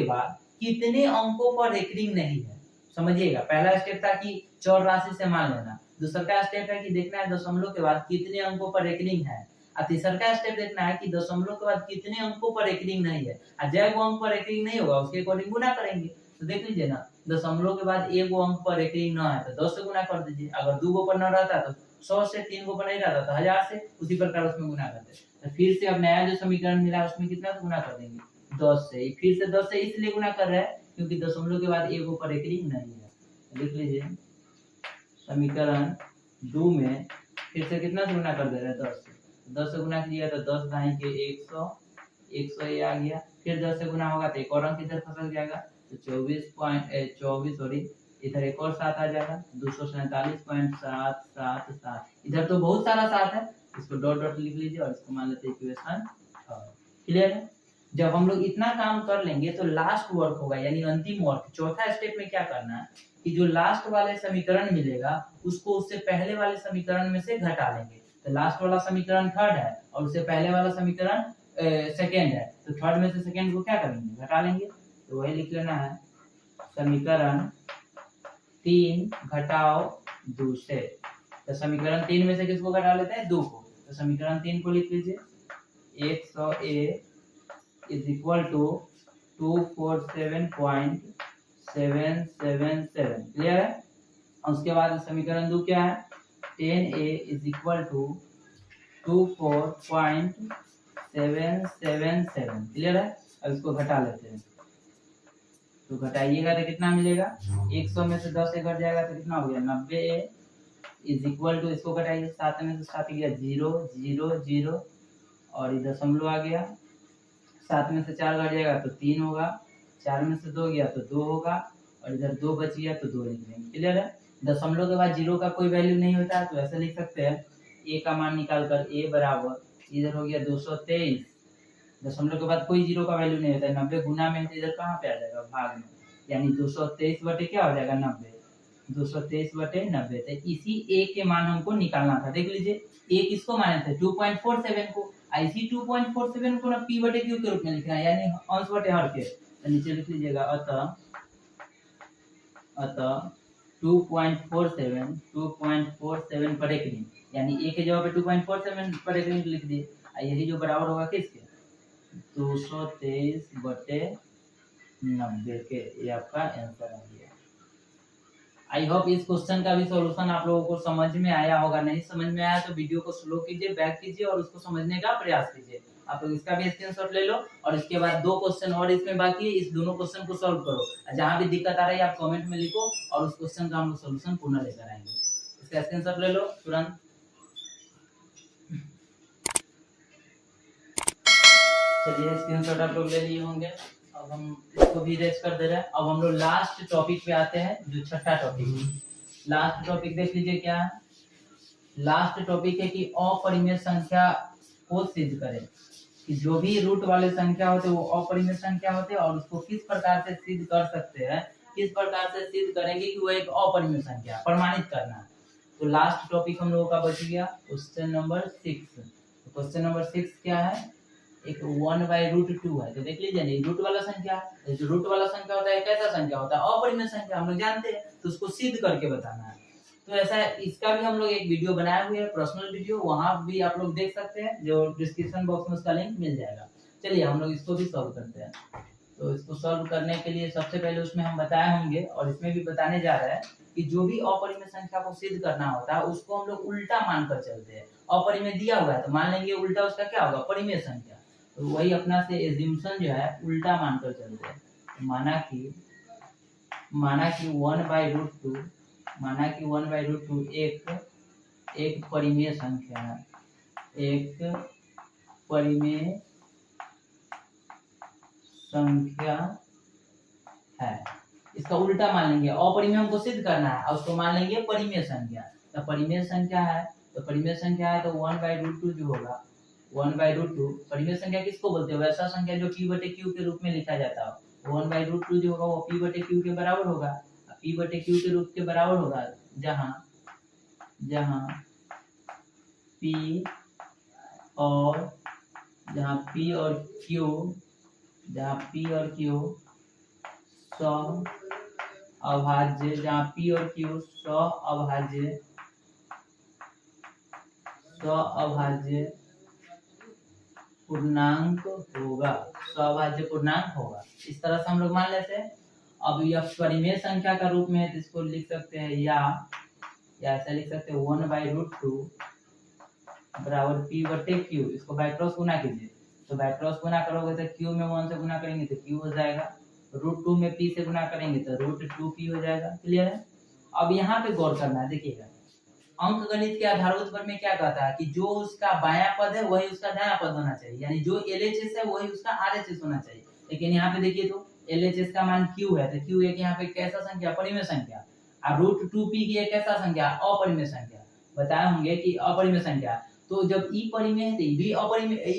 बाद कितने अंकों पर रेकरिंग नहीं है। समझिएगा, पहला स्टेप था कि चौर राशि से मान लेना, दूसरा का स्टेप है कि देखना है दशमलव के बाद कितने अंकों पर रेकरिंग है, और तीसरा का स्टेप देखना है कि दशमलव के बाद कितने अंकों पर रेकरिंग नहीं है, और जब वो अंक पर रेकरिंग नहीं होगा उसके अकॉर्डिंग गुना करेंगे। तो देख लीजिए ना, दशमलव के बाद एक अंक पर रेकरिंग ना है तो 10 से गुना कर दीजिए, अगर 2 पर न रहता तो 100 से, 3 पर नहीं रहता तो 1000 से, उसी प्रकार उसमें गुना करते। तो फिर से अब नया जो समीकरण मिला उसमें कितना से गुना कर देंगे, 10 से। फिर से 10 से इसलिए गुना कर रहे हैं क्योंकि दशमलव के बाद एक पर रेकरिंग नहीं है। लिख लीजिए, समीकरण 2 में फिर से कितना से गुना कर दे रहे हैं, 10 से। 10 से गुना किया तो 10 दाई के 100, 100 ये आ गया, फिर 10 से गुना होगा तो एक और अंक इधर फंस जाएगा, तो 24 सॉरी, इधर एक और 7 आ जाएगा, 247.777, इधर तो बहुत सारा 7 है, इसको डॉट डॉट लिख लीजिए और इसको मान लेते हैं इक्वेशन। क्लियर है, जब हम लोग इतना काम कर लेंगे तो लास्ट वर्क होगा, यानी अंतिम वर्क, चौथा स्टेप में क्या करना है कि जो लास्ट वाले समीकरण मिलेगा उसको उससे पहले वाले समीकरण में से घटा लेंगे। तो लास्ट वाला समीकरण थर्ड है और उससे पहले वाला समीकरण सेकेंड है, तो थर्ड में से सेकेंड को क्या करेंगे, घटा लेंगे। तो वही लिख लेना है, समीकरण 3 घटाओ 2 से। तो समीकरण 3 में से किसको घटा लेते हैं, 2 को। तो समीकरण 3 को लिख लीजिए, 100a is equal to 247.777। Clear है, उसके बाद समीकरण 2 क्या है, 10a is equal to 24.777। Clear है, अब इसको घटा लेते हैं, तो घटाइएगा तो कितना मिलेगा, 100 में से 10 घट जाएगा तो कितना हो गया, 90a इज इक्वल टू, इसको घटाइए, 7 में से 7 गया 0 0 0 और इधर दशमलव आ गया, 7 में से 4 घट जाएगा तो 3 होगा, 4 में से 2 गया तो 2 होगा, और इधर 2 बच गया तो 2 लिख देंगे। क्लियर है, दशमलव के बाद 0 का कोई वैल्यू नहीं होता है तो ऐसे लिख सकते हैं, a का मान निकाल कर a बराबर, इधर हो गया 223, दशमलव के बाद कोई 0 का वैल्यू नहीं होता है, 90 गुना में तो इधर कहाँ पे आ जाएगा, भाग में, यानी 223 बटे क्या हो जाएगा, 90, 223 बटे 90। तो इसी a के मान हमको निकालना था। देख लीजिए, a किसको माने थे, 2.47 को, इसी 2.47 को ना p बटे q के रूप में लिखना है, यानी अंश बटे हर के। तो नीचे लिख लीजिएगा, अतः 2.47 पर रेकरिंग, यानी a के जगह पे 2.47 पर रेकरिंग लिख दिए, यही जो बराबर होगा किसके, 223 बटे 90 के। ये आपका आंसर आ गया। आई होप इस क्वेश्चन का भी सॉल्यूशन आप लोगों को समझ में आया होगा। नहीं समझ में आया तो वीडियो को स्लो कीजिए, बैक कीजिए और उसको समझने का प्रयास कीजिए। आप लोग इसका भी स्क्रीनशॉट ले लो, और इसके बाद 2 क्वेश्चन और इसमें बाकी है, इस दोनों क्वेश्चन को सॉल्व करो। जहां भी दिक्कत आ रही है आप कमेंट में लिखो और उस क्वेश्चन का हम लोग सॉल्यूशन पुनः लेकर आएंगे। इसका स्क्रीनशॉट ले लो तुरंत। चलिए, स्क्रीनशॉट आप लोग ले लिए होंगे। अब हम इसको भी इरेज कर दे रहे हैं। अब हम लोग लास्ट टॉपिक पे आते हैं, जो छठा टॉपिक है। लास्ट टॉपिक देख लीजिए क्या है। लास्ट टॉपिक है कि अपरिमेय संख्या को सिद्ध करें, कि जो भी रूट वाले संख्या होते हैं वो अपरिमेय संख्या होते हैं, और उसको किस प्रकार से सिद्ध कर सकते हैं, किस प्रकार से सिद्ध करेंगे कि वो एक अपरिमेय संख्या, प्रमाणित करना है। तो लास्ट टॉपिक हम लोगों का बच गया क्वेश्चन नंबर 6। तो क्वेश्चन नंबर 6 क्या है, एक 1/√2 है। तो देख लीजिए नहीं, रूट वाला संख्या, जो रूट वाला संख्या होता है कैसा संख्या होता है, अपरिमेय संख्या, हम लोग जानते हैं, तो उसको सिद्ध करके बताना है। तो ऐसा है, इसका भी हम लोग एक वीडियो बनाए हुए हैं, पर्सनल वीडियो, वहां भी आप लोग देख सकते हैं, जो डिस्क्रिप्शन बॉक्स में उसका लिंक मिल जाएगा। चलिए हम लोग इसको भी सॉल्व करते हैं। तो इसको सॉल्व करने के लिए सबसे पहले उसमें हम बताए होंगे, और इसमें भी बताने जा रहा है कि जो भी अपरिमेय संख्या को सिद्ध करना होता है उसको हम लोग उल्टा मानकर चलते हैं। अपरिमेय दिया हुआ है तो मान लेंगे उल्टा उसका क्या होगा, परिमेय संख्या। तो वही अपना से एज्यूम्पशन जो है उल्टा मानकर चलते हैं। माना कि 1/√2 एक परिमेय संख्या है, एक परिमेय संख्या है। इसका उल्टा मान लेंगे, अपरिमेय हमको सिद्ध करना है और उसको मान लेंगे परिमेय संख्या। तो परिमेय संख्या है, तो परिमेय संख्या है तो 1/√2 जो होगा 1/√2। परिमेय संख्या किसको बोलते हैं? वैसा संख्या जो p/q के रूप में लिखा जाता है। 1/√2 जो होगा वो p/q के बराबर होगा। p/q के रूप के बराबर होगा जहां p और q सौ अभाज्य, जहाँ p और q सौ अभाज्य पूर्णांक होगा। इस तरह से हम लोग मान लेते हैं। अब यह परिमेय संख्या का रूप में है तो इसको लिख सकते हैं या ऐसा लिख सकते हैं 1/√2 बराबर p/q। इसको बाय क्रॉस गुना कीजिए, तो बाय क्रॉस गुना करोगे तो q में 1 से गुना करेंगे तो q हो जाएगा, √2 में p से गुना करेंगे तो √2p हो जाएगा। क्लियर है? अब यहाँ पे गौर करना है, देखिएगा अंक गणित के आधारभूत पर में क्या कहता है कि जो उसका बायां पद है वही उसका दायां पद होना चाहिए, यानी जो LHS है वही उसका RHS होना चाहिए। लेकिन यहाँ पे देखिए तो LHS का मान q है तो q एक यहाँ पे कैसा संख्या? परिमेय संख्या। और √2p की एक कैसा संख्या? अपरिमेय संख्या। बताए होंगे कि अपरिमेय संख्या, तो जब ई परिमेय है तो ई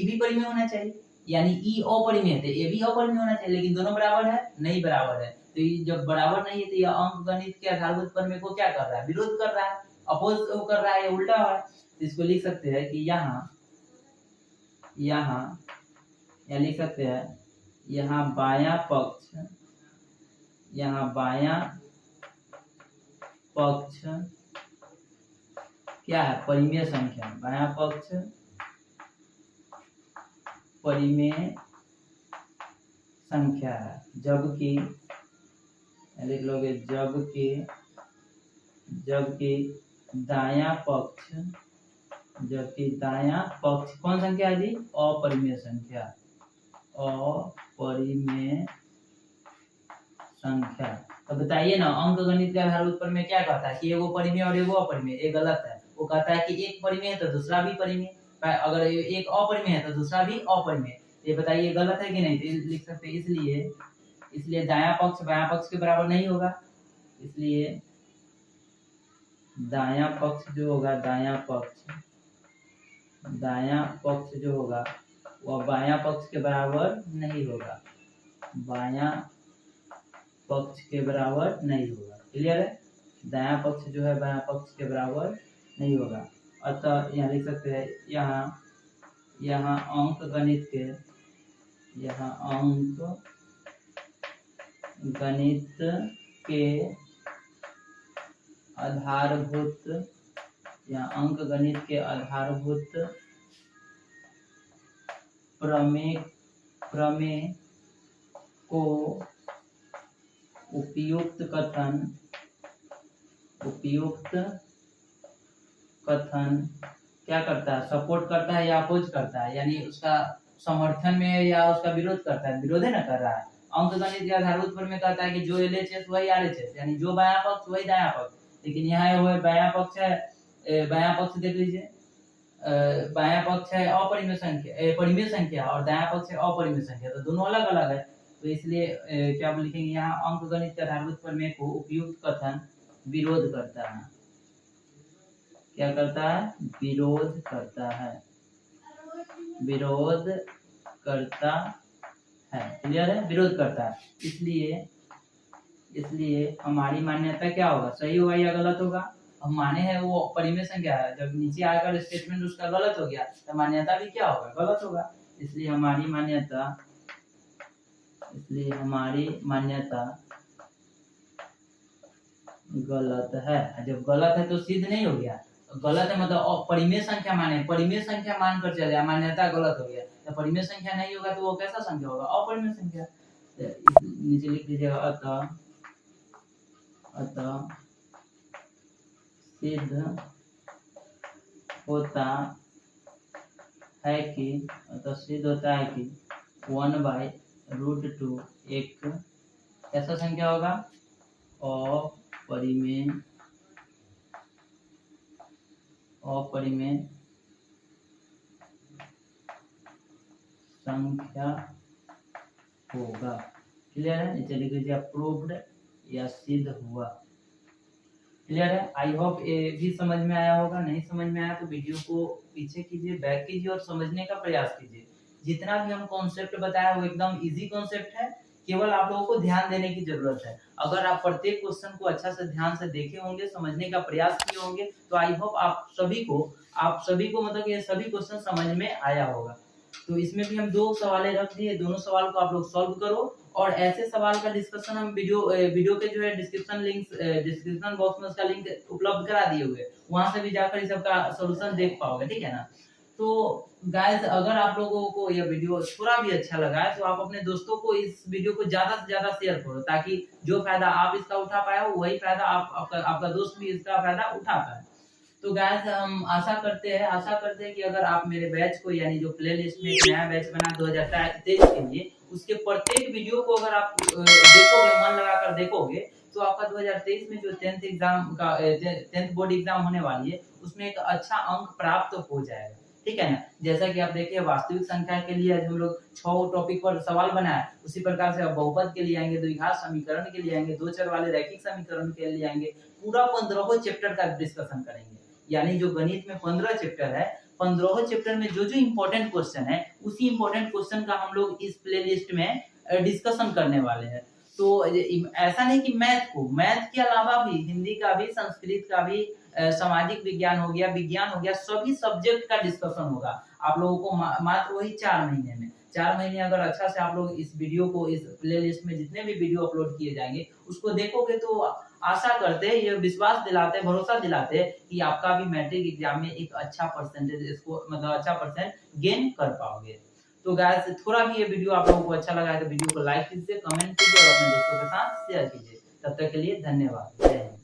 भी परिमेय होना चाहिए, यानी ई अपरिमेय है तो ए भी अपरिमेय होना चाहिए। लेकिन दोनों बराबर है? नहीं बराबर है। तो ये जब बराबर नहीं है तो यह अंक गणित के आधारभूत प्रमेय को क्या कर रहा है? विरोध कर रहा है, अपोज कर रहा है, उल्टा है। तो इसको लिख सकते हैं कि यहाँ लिख सकते हैं यहाँ बायां पक्ष क्या है? परिमेय संख्या। बायां पक्ष परिमेय संख्या है, जबकि लिख लोगे जबकि दायां पक्ष कौन संख्या है जी? अपरिमेय संख्या। तो बताइए ना, अंक गणित के आधारभूत पर में क्या कहता है कि एगो परिमेय और एगो अपरिमेय? ये गलत है। वो कहता है कि एक परिमेय है तो दूसरा भी परिमेय, अगर एक अपरिमेय है तो दूसरा भी अपरिमेय। ये बताइए गलत है कि नहीं? तो लिख सकते हैं इसलिए दायां पक्ष बायां पक्ष के बराबर नहीं होगा। इसलिए दायां पक्ष जो होगा वह बायां पक्ष के बराबर नहीं होगा। क्लियर है? दायां पक्ष जो है बायां पक्ष के बराबर नहीं होगा। अतः यहाँ लिख सकते हैं यहाँ अंक गणित के आधारभूत प्रमेय को उपयुक्त कथन क्या करता है? सपोर्ट करता है या अपोज करता है, यानी उसका समर्थन में या उसका विरोध करता है? विरोध है ना कर रहा है। अंक गणित के आधारभूत पर में कहता है कि जो LHS वही RHS, यानी जो बायां पक्ष वही दायां पक्ष। लेकिन यहाँ वो बायां पक्ष है, बायां पक्ष देख लीजिए, बायां पक्ष है परिमेय संख्या और दायां पक्ष है अपरिमेय संख्या, तो दोनों अलग अलग है। तो इसलिए क्या हम लिखेंगे यहाँ अंक गणित के आधारभूत प्रमेय को उपयुक्त कथन विरोध करता है। क्या करता है? विरोध करता है। क्लियर है? विरोध करता है। इसलिए हमारी मान्यता क्या होगा? सही होगा या गलत होगा? हम माने हैं वो परिमेय संख्या है, जब नीचे आकर स्टेटमेंट उसका गलत हो गया तो मान्यता भी क्या होगा? गलत होगा। इसलिए हमारी मान्यता गलत है। जब गलत है तो सिद्ध नहीं हो गया, गलत है मतलब परिमेय संख्या मानकर चले, मान्यता गलत हो गया। तो परिमेय संख्या नहीं होगा तो वो कैसा संख्या होगा? अपरिमेय संख्या। नीचे लिख दीजिएगा अतः सिद्ध होता है कि 1/√2 एक कैसा संख्या होगा? अपरिमेय संख्या होगा। क्लियर है? नीचे लिख दीजिए अप्रूव्ड। या सिद्ध हुआ। क्लियर है? आई होप ये भी समझ में आया होगा। नहीं समझ में आया तो वीडियो को पीछे कीजिए, बैक कीजिए और समझने का प्रयास कीजिए। जितना भी हम कॉन्सेप्ट बताया वो एकदम इजी कॉन्सेप्ट है, केवल आप लोगों को ध्यान देने की जरूरत है। अगर आप प्रत्येक क्वेश्चन को अच्छा से ध्यान से देखे होंगे, समझने का प्रयास किए होंगे, तो आई होप आप सभी को मतलब ये सभी क्वेश्चन समझ में आया होगा। तो इसमें भी हम 2 सवालें रख दिए, दोनों सवाल को आप लोग सॉल्व करो और ऐसे सवाल का डिस्कशन हम वीडियो के जो है डिस्क्रिप्शन बॉक्स में उसका लिंक उपलब्ध करा दिए हुए, वहां से भी जाकर इस सबका सॉल्यूशन देख पाओगे, ठीक है ना। तो गाइस, अगर आप लोगों को यह वीडियो थोड़ा भी अच्छा लगा है तो आप अपने दोस्तों को इस वीडियो को ज्यादा से ज्यादा शेयर करो, ताकि जो फायदा आप इसका उठा पाए हो वही फायदा आपका दोस्त भी इसका फायदा उठा पाए। तो गाइस, हम आशा करते हैं कि अगर आप मेरे बैच को, यानी जो प्लेलिस्ट में एक नया बैच बना 2023 के लिए, उसके प्रत्येक वीडियो को अगर आप देखोगे, मन लगाकर देखोगे, तो आपका 2023 में जो 10th बोर्ड एग्जाम होने वाली है उसमें एक अच्छा अंक प्राप्त हो जाएगा, ठीक है ना। जैसा कि आप देखिए, वास्तविक संख्या के लिए आज हम लोग 6 टॉपिक पर सवाल बनाए, उसी प्रकार से अब बहुपद के लिए आएंगे, द्विघात समीकरण के लिए आएंगे, दो चर वाले रैखिक समीकरण के लिए आएंगे, पूरा 15 चैप्टर का डिस्कशन करेंगे। यानी जो गणित में 15 चैप्टर है, 15 चैप्टर में जो जो इम्पोर्टेंट क्वेश्चन है, उसी इम्पोर्टेंट क्वेश्चन का हम लोग इस प्लेलिस्ट में डिस्कशन करने वाले हैं। तो ऐसा नहीं कि मैथ के अलावा भी हिंदी का भी, संस्कृत का भी, सामाजिक विज्ञान हो गया, विज्ञान हो गया, सभी सब्जेक्ट का डिस्कशन होगा आप लोगों को मात्र वही 4 महीने में। 4 महीने अगर अच्छा से आप लोग इस वीडियो को, इस प्लेलिस्ट में जितने भी वीडियो अपलोड किए जाएंगे उसको देखोगे, तो आशा करते हैं, ये विश्वास दिलाते हैं, भरोसा दिलाते हैं कि आपका भी मैट्रिक एग्जाम में एक अच्छा परसेंटेज, इसको मतलब अच्छा परसेंट गेन कर पाओगे। तो गाइस, थोड़ा भी ये वीडियो आप लोगों को अच्छा लगा है तो वीडियो को लाइक कीजिए, कमेंट कीजिए और अपने दोस्तों के साथ शेयर कीजिए। तब तक के लिए धन्यवाद। जय हिंद।